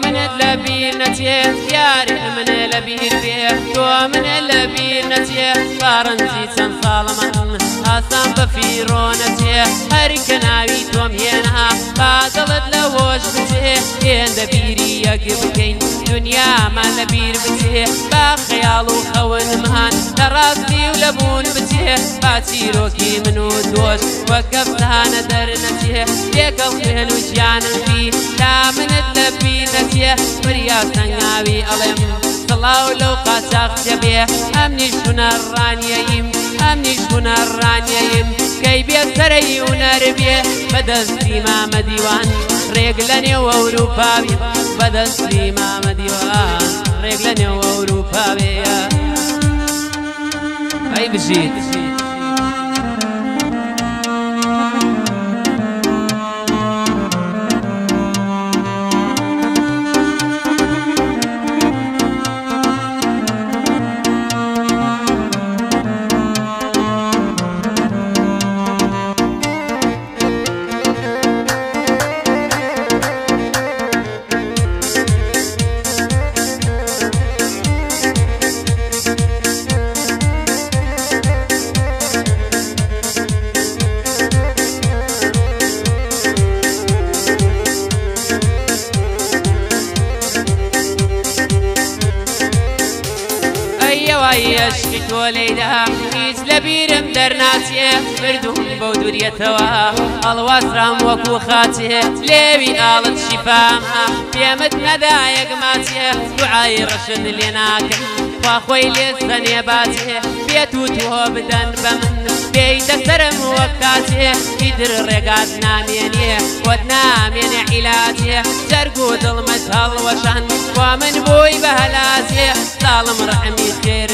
من اللبير نتيه ياري من اللبير بيه تو من اللبير نتيه فارنزي تنصالمن أصام بفيرونتيه هركناوي توم هنا بعضلت لوش بتيه ين دبيري يقبكين دنيا ما لبير بتيه بخيال وخون مهان لراسي ولبون بتيه باتيروكي منو دوش وقفتها ندر نتيه ليك الخيل وجيان فيه لا من اللبير نتيه بريا سنغاوي ألم صلاو لو قاتاق تبيه أمني شون الرانيين أمني شون الرانيين كي بيسري ونربيه بدستي ما مديوان رجلني وأوروبابي بدستي ما مديوان رجلني وأوروبابي أي بشيت يشكت وليدها هيج لبيرم درناتيه بردهم بودوريتها الواسرام وكو خاتيه ليوي آلت شفامها بيمت ندايق ماتيه دعاي رشد لناك واخوي لسن يباتيه بيتوتوه بدن بمن بيت سرم وكاتيه يدر رقات نامينيه ودنامين علاجيه جرقو ظلمت هالوشان ومن بوي بهلاتيه ظالم رحمي خير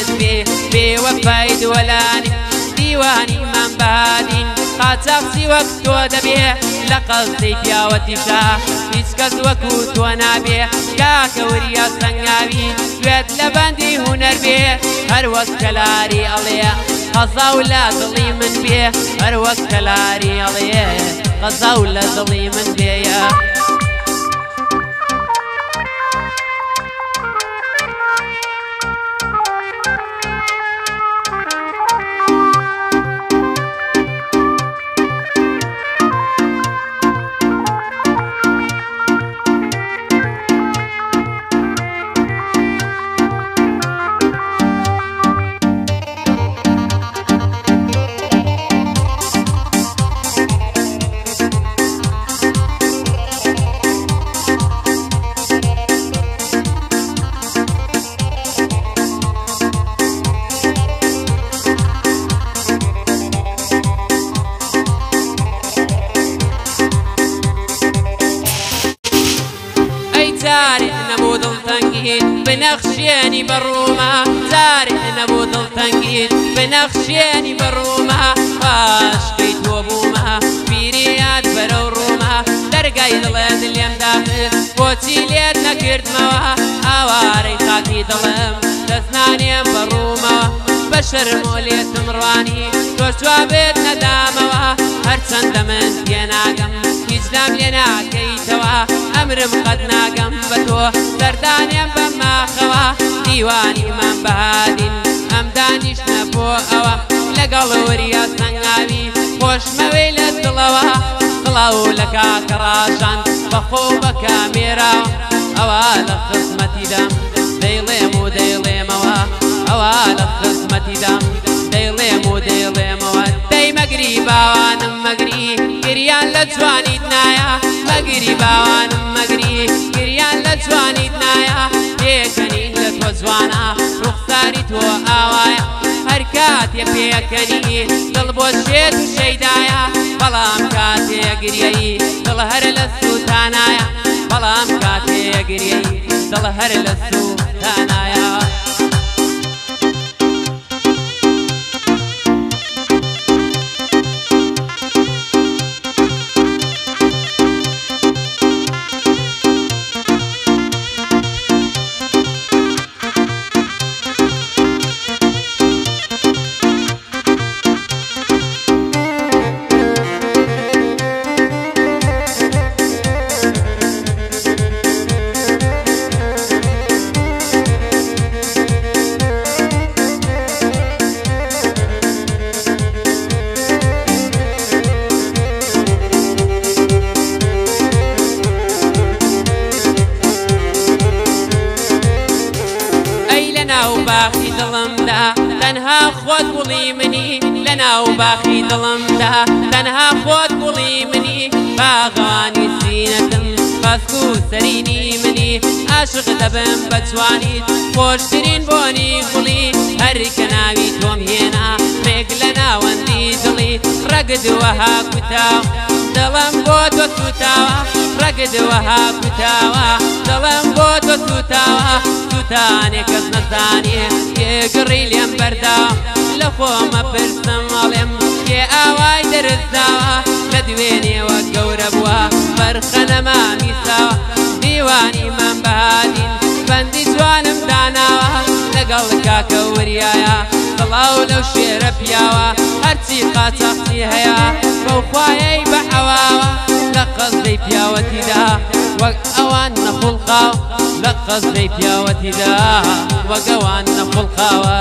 بي وفايد ولاني ديواني من بادين قاتاقسي وقتو دبيه لقصدي بيا وتشاه يسكز وكوت ونابيه كاكوريا سنغاوي دويت لبندي هنر بيه هر وقت كلاري عليه غزا ولا ظلي من بيه هر وقت كلاري عليه غزا ولا ظلي من بيه زاري نبود التنقيد بنخشيني بالرومة زاري نبود التنقيد بنخشيني بالرومة واشقيت وبومة بيريات برو رومة درقاي ضلين اليم داخل بوتي ليت نكرت موا اواري خاكي ظلم تثناني بالرومة بشر موليت مرواني توسوا بيت نداموا هرسن دمن يناقم إسلام لنا كيتوا أمر مقدنا قنبتو سرداني بما خوا ديواني من بهادين أمدانيش نبو أوا لقلوريا سنغاوي خوش مويل الدلوا خلاو لكا كراشان بخوبة كاميرا أوا لخصمتي دم دەیڵێم و دەیڵێمەوە ئەوە لە خزمەتیدام دەیڵێم و دەیڵێمەوە دەی مەگری باوانم مەگری گریان لە جوانیت نایە مەگری باوانم مەگری گریان لە جوانیت نایە پێکەنین لە تۆ جوانە ڕوخساری تۆ ئاوایە هەر کاتێ پێکەنی دڵ بۆ شێت و شەیدایە بەڵام کاتێ گریەی دڵ هەر لە سووتانایە بەڵام کاتێ گریەی دڵ هەر لە سووتانایە باخی دڵمدا تەنها خۆت گوڵی منی لەناو باخی دڵمدا تەنها خۆت گوڵی منی باغانی سینەتم بەسک و سەرینی منی عاشق دەبم بە جوانیت خۆشترین بۆنی گوڵی هەرکە ناوی تۆم هێنا ڕێک لە ناوەندی دڵی ڕەگد وەها کوتاو دڵم بۆ تۆ سوتاوە ڕەگد وەها کوتاوە دڵم بۆ تۆ سوتاوە سوتانێ کەس نەزانێ تێگەڕی لێم بەرداوە لە خۆمە پرسم ئەڵێم کێ ئاوای دەرزداوە لە دوێنێوە گەورە بووە بەرخە نەمامی ساوە دیوانی من بەهادین بەندی جوانم داناوە لەگەڵ کاکە وریایە سڵاو لەو شێرە پیاوە هەرچی قاچاقی هەیە بەو خوایەی بە حەواوە لە قەزەی پیاوەتیدا وەک ئەوان نەخوڵقاو لە قەزەی پیاوەتیدا وەک ئەوان نەخوڵقاوە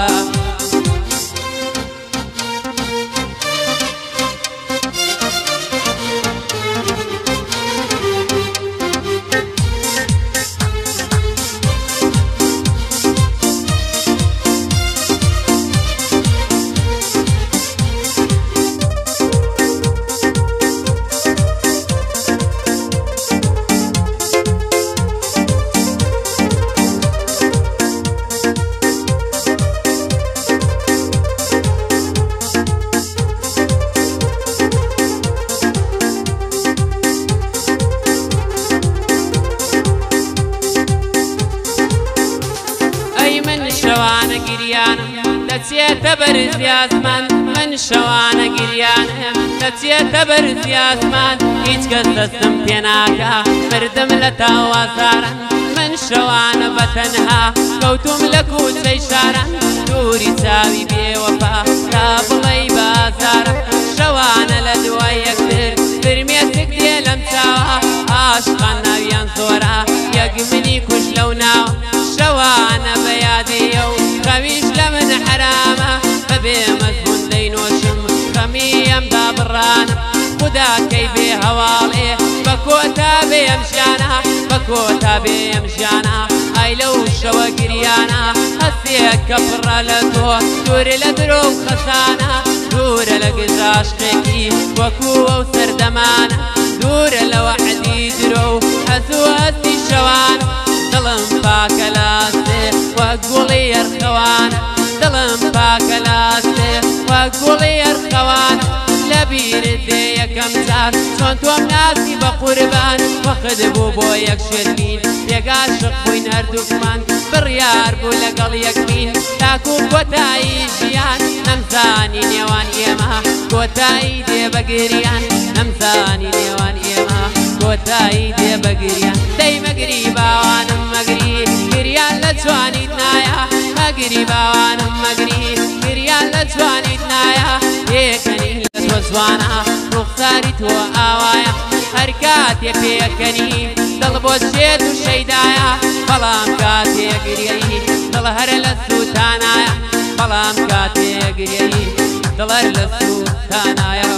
شەوانە گریانم دەچێتە بەرزی ئاسمان من شەوانە گریانم دەچێتە بەرزی ئاسمان هیچ کەس دەستم پێ ناکا مردم لە تاوازارن من شەوانە بەتەنها کەوتوم لە کوچەی شاران دووری چاوی بێوەفا تا بڵێی بازارم شەوانە لە دوای یەکتر فرمێسک دێ لەم چاوە عاشقان ناویان زۆرە یەک منی کوژ لەو ناوە شەوانە بە یادێیە و خەویش لە من حرامە بەبێ مەزمون دەینۆشم خەمی ئەمدا بڕانم خدا کەی بێ هەواڵێ بە کۆتا بێ ئەم ژیانە بە کۆتا بێ ئەم ژیانە ئای لەو شەوە گریانە هەستێک کە پڕە لە تۆ دوورە لە درۆ و خەسانە دوورە لە گزاشتێکی وەکو ئەو سەردەمانە دوورە لە وەحدی درۆ و هەزوو هەستی شەوانە دڵم پاکە لاستێ وەک گوڵی ئەرخەوانە دڵم پاکە لاستێ وەک گوڵی ئەرخەوانە لە بیرت دێ یەکەم جار چۆن تۆم ناسی بە قوربان وەخت بوو بۆ یەک شێرمین تێگاشق بووین هەردووکمان بڕیار بوو لەگەڵ یەکمین تاکو کۆتایی ژیان نەمزانی نێوان ئێمە کۆتایی دێ بە گریان نەمزانی نێوان ئێمە کۆتایی دێ بە گریان دەی مەگری باوانم مەگری گریان لە جوانیت نایە مەگری باوانم مەگری گریان لە جوانیت نایە پێکەنی لە تۆ جوانە ڕوخساری تۆ ئاوایە هەر کاتێ پێکەنی دڵ بۆ شێت و شەیدایە بەڵام کاتێ گریەی دڵ هەر لە سووتانایە بەڵام کاتێ گریەی دڵ هەر لە سووتانایە